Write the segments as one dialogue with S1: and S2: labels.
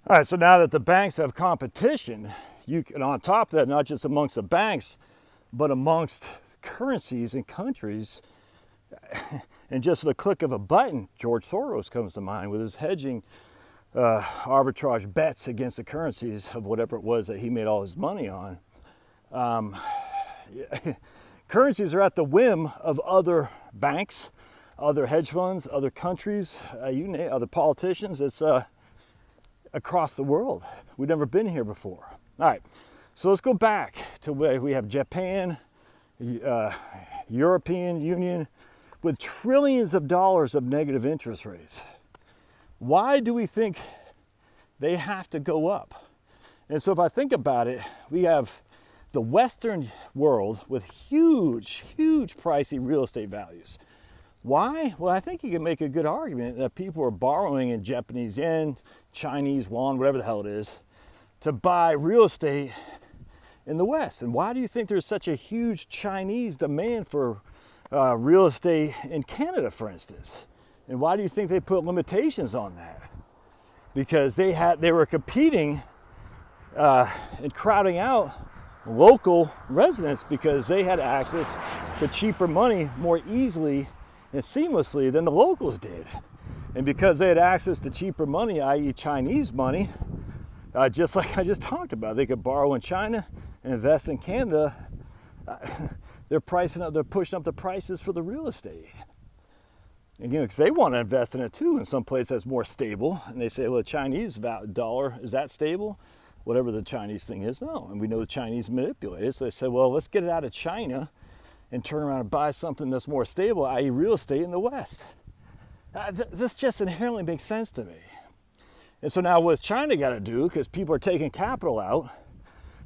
S1: All right, so now that the banks have competition, you can, on top of that, not just amongst the banks, but amongst currencies and countries, and just the click of a button, George Soros comes to mind with his hedging arbitrage bets against the currencies of whatever it was that he made all his money on. Currencies are at the whim of other banks, other hedge funds, other countries, you name, other politicians. It's across the world. We've never been here before. All right, so let's go back to where we have Japan, European Union, with trillions of dollars of negative interest rates. Why do we think they have to go up? And so if I think about it, we have the Western world with huge pricey real estate values. Why? Well, I think you can make a good argument that people are borrowing in Japanese yen, Chinese yuan, whatever the hell it is, to buy real estate in the West. And why do you think there's such a huge Chinese demand for real estate in Canada, for instance? And why do you think they put limitations on that? Because they were competing and crowding out local residents because they had access to cheaper money more easily and seamlessly than the locals did. And because they had access to cheaper money, i.e. Chinese money, just like I just talked about, they could borrow in China and invest in Canada. They're pushing up the prices for the real estate. And, because they want to invest in it too in some place that's more stable. And they say, well, the Chinese dollar, is that stable? Whatever the Chinese thing is, no. And we know the Chinese manipulate it. So they say, well, let's get it out of China and turn around and buy something that's more stable, i.e. real estate in the West. This just inherently makes sense to me. And so now what's China got to do, because people are taking capital out,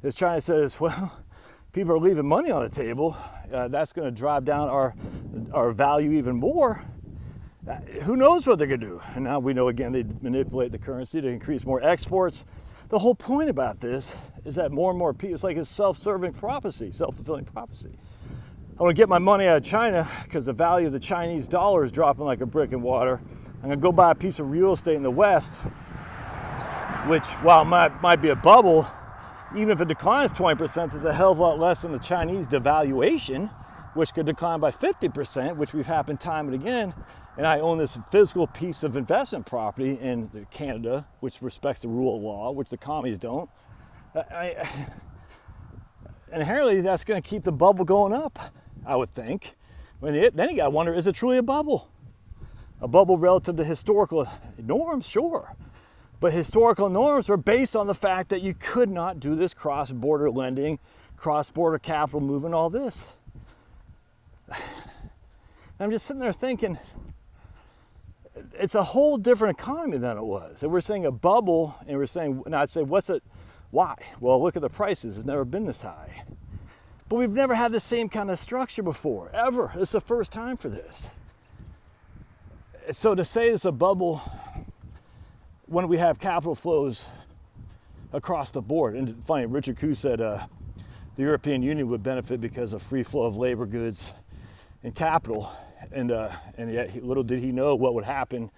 S1: is China says, well, people are leaving money on the table. That's going to drive down our value even more. Who knows what they're going to do? And now we know, again, they manipulate the currency to increase more exports. The whole point about this is that more and more people, it's like a self-serving prophecy, self-fulfilling prophecy. I want to get my money out of China because the value of the Chinese dollar is dropping like a brick in water. I'm going to go buy a piece of real estate in the West, which, while it might be a bubble, even if it declines 20%, it's a hell of a lot less than the Chinese devaluation, which could decline by 50%, which we've happened time and again. And I own this physical piece of investment property in Canada, which respects the rule of law, which the commies don't. Inherently, that's going to keep the bubble going up, I would think. Then you got to wonder, is it truly a bubble? A bubble relative to historical norms, sure. But historical norms are based on the fact that you could not do this cross-border lending, cross-border capital movement, all this. I'm just sitting there thinking, it's a whole different economy than it was. And we're saying a bubble, and we're saying, and I'd say, why? Well, look at the prices. It's never been this high. But we've never had the same kind of structure before, ever. It's the first time for this. So to say it's a bubble when we have capital flows across the board, and funny, Richard Koo said the European Union would benefit because of free flow of labor, goods, and capital. And yet, little did he know what would happen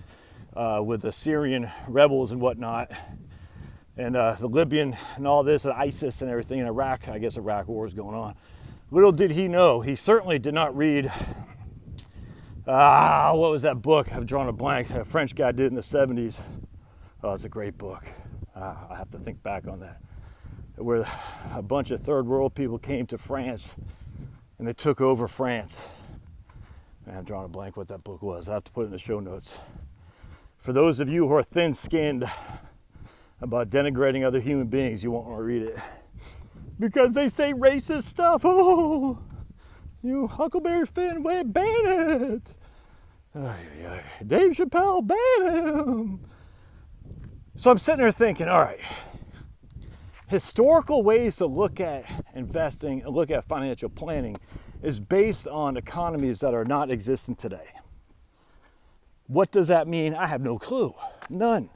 S1: with the Syrian rebels and whatnot, and the Libyan and all this, and ISIS and everything in Iraq. I guess Iraq war is going on. Little did he know. He certainly did not read. What was that book? I've drawn a blank. A French guy did it in the 70s. Oh, it's a great book. I have to think back on that. Where a bunch of third world people came to France and they took over France. I've drawn a blank what that book was. I have to put it in the show notes. For those of you who are thin-skinned about denigrating other human beings, you won't want to read it. Because they say racist stuff. Oh, you Huckleberry Finn, ban it. Dave Chappelle, ban him. So I'm sitting there thinking, all right, historical ways to look at investing and look at financial planning is based on economies that are not existent today. What does that mean? I have no clue. None.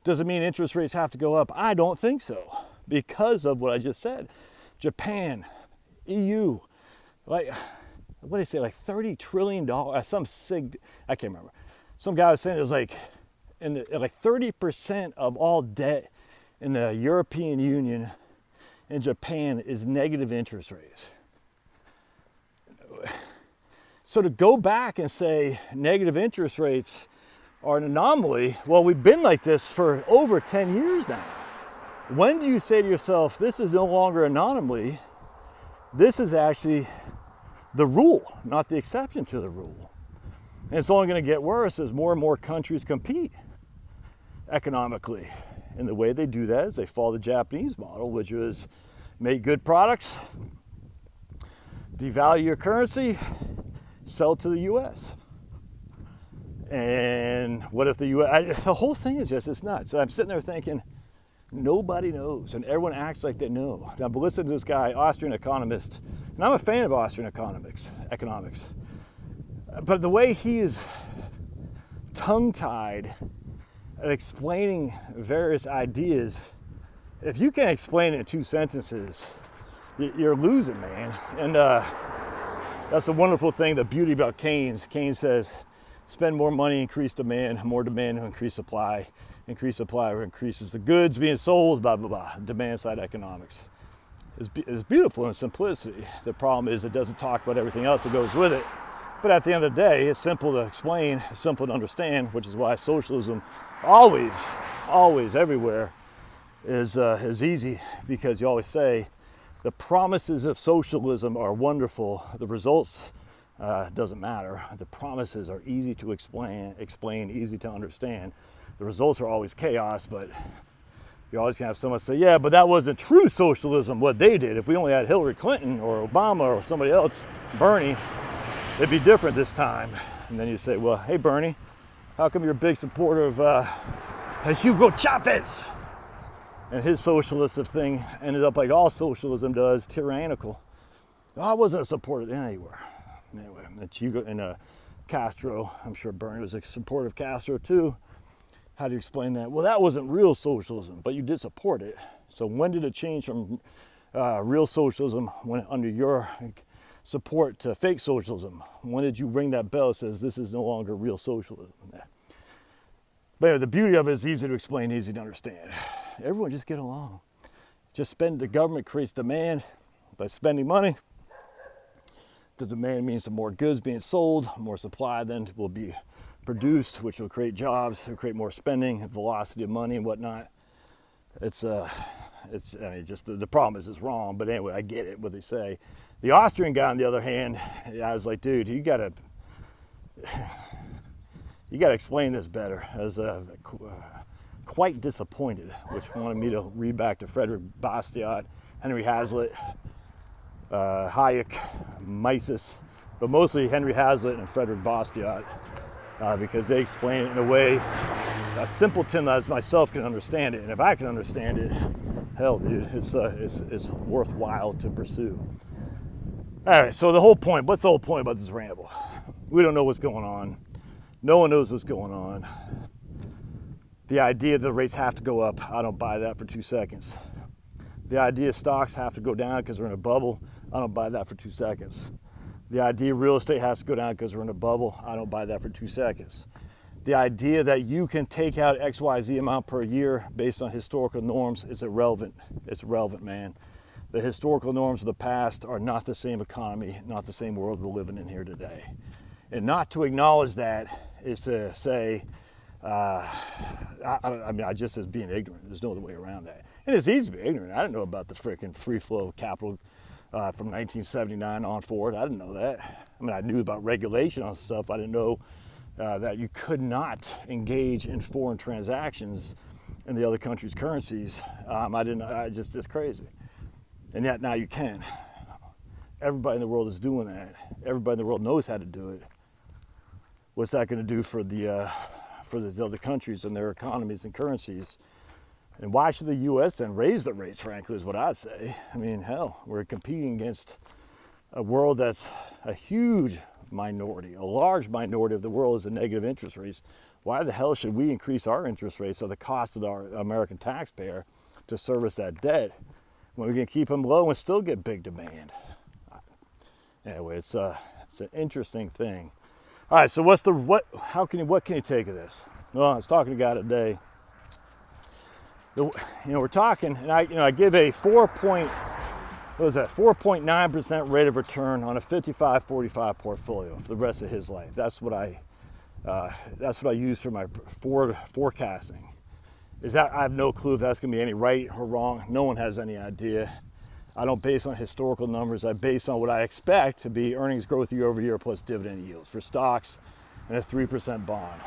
S1: Does it mean interest rates have to go up? I don't think so, because of what I just said. Japan, EU, like, what did they say, like $30 trillion? I can't remember. Some guy was saying it was like and like 30% of all debt in the European Union and Japan is negative interest rates. So to go back and say negative interest rates are an anomaly, well, we've been like this for over 10 years now. When do you say to yourself, this is no longer an anomaly, this is actually the rule, not the exception to the rule? And it's only going to get worse as more and more countries compete economically. And the way they do that is they follow the Japanese model, which is make good products, devalue your currency, sell to the US. And what if the US, the whole thing is just, it's nuts. So I'm sitting there thinking, nobody knows, and everyone acts like they know. Now, but listen to this guy, Austrian economist, and I'm a fan of Austrian economics. But the way he is tongue-tied at explaining various ideas, if you can't explain it in 2 sentences, you're losing, man. And that's the wonderful thing, the beauty about Keynes. Keynes says, spend more money, increase demand, more demand, increase supply. Increased supply increases the goods being sold, blah, blah, blah. Demand side economics is beautiful in simplicity. The problem is it doesn't talk about everything else that goes with it. But at the end of the day, it's simple to explain, simple to understand, which is why socialism always, everywhere is easy, because you always say the promises of socialism are wonderful. The results doesn't matter. The promises are easy to explain, easy to understand. The results are always chaos, but you're always gonna have someone say, yeah, but that wasn't true socialism, what they did. If we only had Hillary Clinton or Obama or somebody else, Bernie, it'd be different this time. And then you say, well, hey, Bernie, how come you're a big supporter of Hugo Chavez? And his socialist thing ended up like all socialism does, tyrannical. I wasn't a supporter anywhere. Anyway, it's Hugo and Castro. I'm sure Bernie was a supporter of Castro too. How do you explain that? Well, that wasn't real socialism, but you did support it. So when did it change from real socialism when under your support to fake socialism? When did you ring that bell that says this is no longer real socialism? But anyway, the beauty of it is easy to explain, easy to understand. Everyone just get along. Just spend, the government creates demand by spending money. The demand means the more goods being sold, more supply then will be produced, which will create jobs, will create more spending, velocity of money and whatnot. It's I mean, just the problem is it's wrong, but anyway, I get it, what they say. The Austrian guy, on the other hand, I was like, dude, you gotta explain this better. I was quite disappointed, which wanted me to read back to Frederick Bastiat, Henry Hazlitt, Hayek, Mises, but mostly Henry Hazlitt and Frederick Bastiat, because they explain it in a way a simpleton as myself can understand it. And if I can understand it, hell, dude, it's worthwhile to pursue. All right, so the whole point, what's the whole point about this ramble? We don't know what's going on. No one knows what's going on. The idea that the rates have to go up, I don't buy that for 2 seconds. The idea stocks have to go down because we're in a bubble, I don't buy that for 2 seconds. The idea real estate has to go down because we're in a bubble, I don't buy that for 2 seconds. The idea that you can take out XYZ amount per year based on historical norms is irrelevant. It's irrelevant, man. The historical norms of the past are not the same economy, not the same world we're living in here today. And not to acknowledge that is to say, I just as being ignorant. There's no other way around that. And it's easy to be ignorant. I didn't know about the freaking free flow of capital from 1979 on forward. I didn't know that. I mean, I knew about regulation on stuff. I didn't know that you could not engage in foreign transactions in the other country's currencies. It's crazy. And yet now you can. Everybody in the world is doing that. Everybody in the world knows how to do it. What's that going to do for the other countries and their economies and currencies? And why should the U.S. then raise the rates, frankly, is what I'd say. I mean, hell, we're competing against a world that's a huge minority, a large minority of the world is in negative interest rates. Why the hell should we increase our interest rates at the cost of our American taxpayer to service that debt when we can keep them low and still get big demand? Anyway, it's an interesting thing. All right, so what can you take of this? Well, I was talking to a guy today. We're talking, and I give a 4.9% rate of return on a 55-45 portfolio for the rest of his life. That's what I use for my forecasting. I have no clue if that's going to be any right or wrong. No one has any idea. I don't base on historical numbers. I base on what I expect to be earnings growth year over year plus dividend yields for stocks and a 3% bond.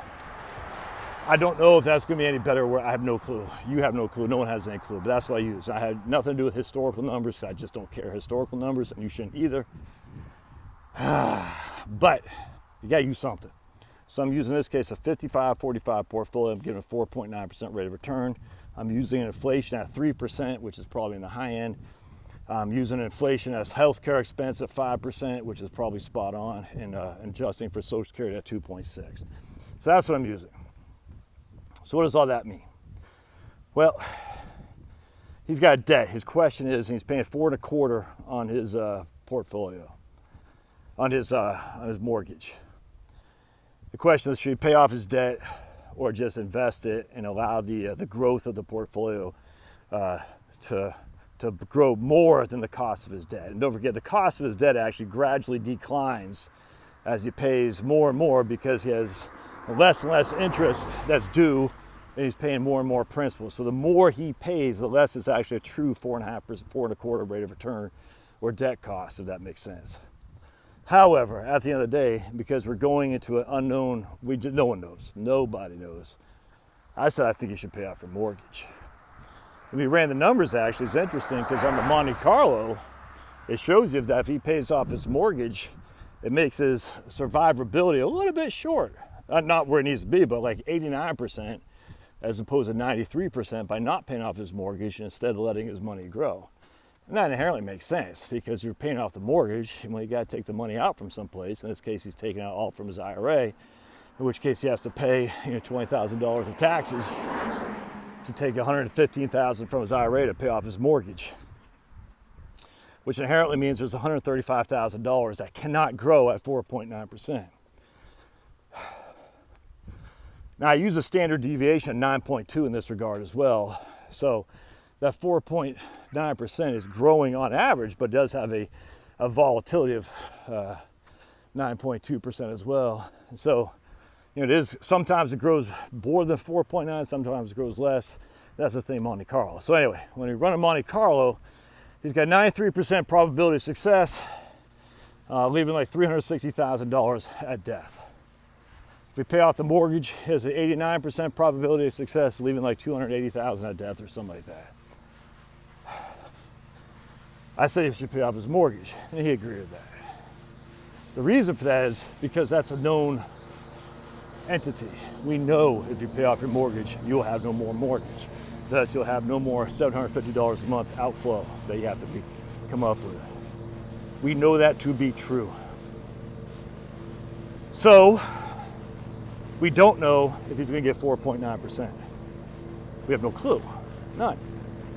S1: I don't know if that's going to be any better. I have no clue. You have no clue. No one has any clue. But that's what I use. I had nothing to do with historical numbers. I just don't care historical numbers, and you shouldn't either. But you got to use something. So I'm using, in this case, a 55-45 portfolio. I'm giving a 4.9% rate of return. I'm using inflation at 3%, which is probably in the high end. I'm using inflation as healthcare expense at 5%, which is probably spot on, and adjusting for Social Security at 2.6. So that's what I'm using. So what does all that mean? Well, he's got debt. His question is, he's paying 4.25% on his portfolio, on his mortgage. The question is, should he pay off his debt or just invest it and allow the growth of the portfolio to grow more than the cost of his debt? And don't forget, the cost of his debt actually gradually declines as he pays more and more because he has less and less interest that's due, and he's paying more and more principal. So the more he pays, the less is actually a true 4.25% rate of return or debt cost, if that makes sense. However, at the end of the day, because we're going into an unknown, no one knows, nobody knows. I said I think you should pay off your mortgage. And we ran the numbers. Actually, it's interesting because on the Monte Carlo, it shows you that if he pays off his mortgage, it makes his survivability a little bit short. Not where it needs to be, but like 89% as opposed to 93% by not paying off his mortgage and instead of letting his money grow. And that inherently makes sense because you're paying off the mortgage, and you got to take the money out from someplace. In this case, he's taking out all from his IRA, in which case he has to pay $20,000 of taxes to take $115,000 from his IRA to pay off his mortgage, which inherently means there's $135,000 that cannot grow at 4.9%. Now, I use a standard deviation of 9.2 in this regard as well. So that 4.9% is growing on average, but does have a volatility of 9.2% as well. And so, it is, sometimes it grows more than 4.9, sometimes it grows less. That's the thing, Monte Carlo. So anyway, when you run a Monte Carlo, he's got 93% probability of success, leaving like $360,000 at death. If we pay off the mortgage, he has an 89% probability of success, leaving like $280,000 at death or something like that. I said he should pay off his mortgage, and he agreed with that. The reason for that is because that's a known entity. We know if you pay off your mortgage, you'll have no more mortgage. Thus, you'll have no more $750 a month outflow that you have to come up with. We know that to be true. So, we don't know if he's going to get 4.9%. We have no clue. None.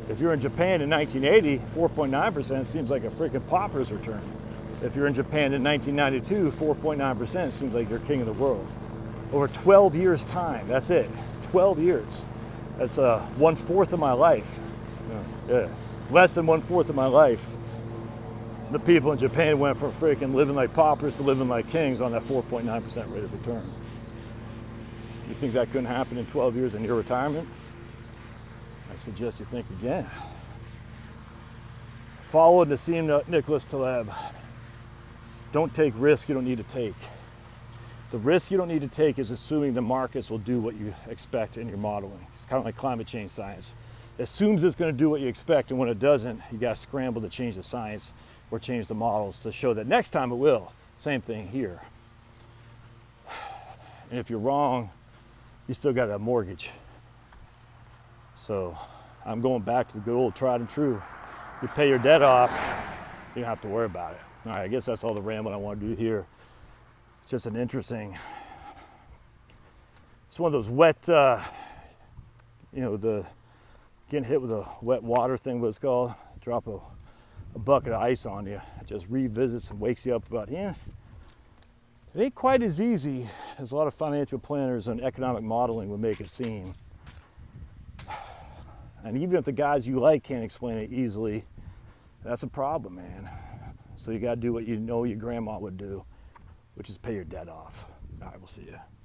S1: If you're in Japan in 1980, 4.9% seems like a freaking pauper's return. If you're in Japan in 1992, 4.9% seems like you're king of the world. Over 12 years' time, that's it. 12 years. That's 1/4 of my life. Yeah. Less than 1/4 of my life. The people in Japan went from freaking living like paupers to living like kings on that 4.9% rate of return. You think that couldn't happen in 12 years in your retirement? I suggest you think again. Follow Nassim Nicholas Taleb. Don't take risks you don't need to take. The risk you don't need to take is assuming the markets will do what you expect in your modeling. It's kind of like climate change science. It assumes it's going to do what you expect, and when it doesn't, you got to scramble to change the science or change the models to show that next time it will. Same thing here. And if you're wrong, you still got that mortgage. So I'm going back to the good old tried and true. You pay your debt off, you don't have to worry about it. All right, I guess that's all the rambling I want to do here. It's just an interesting, it's one of those wet, the getting hit with a wet water thing, what it's called. Drop a bucket of ice on you. It just revisits and wakes you up about, It ain't quite as easy as a lot of financial planners and economic modeling would make it seem. And even if the guys you like can't explain it easily, that's a problem, man. So you gotta do what you know your grandma would do, which is pay your debt off. All right, we'll see you.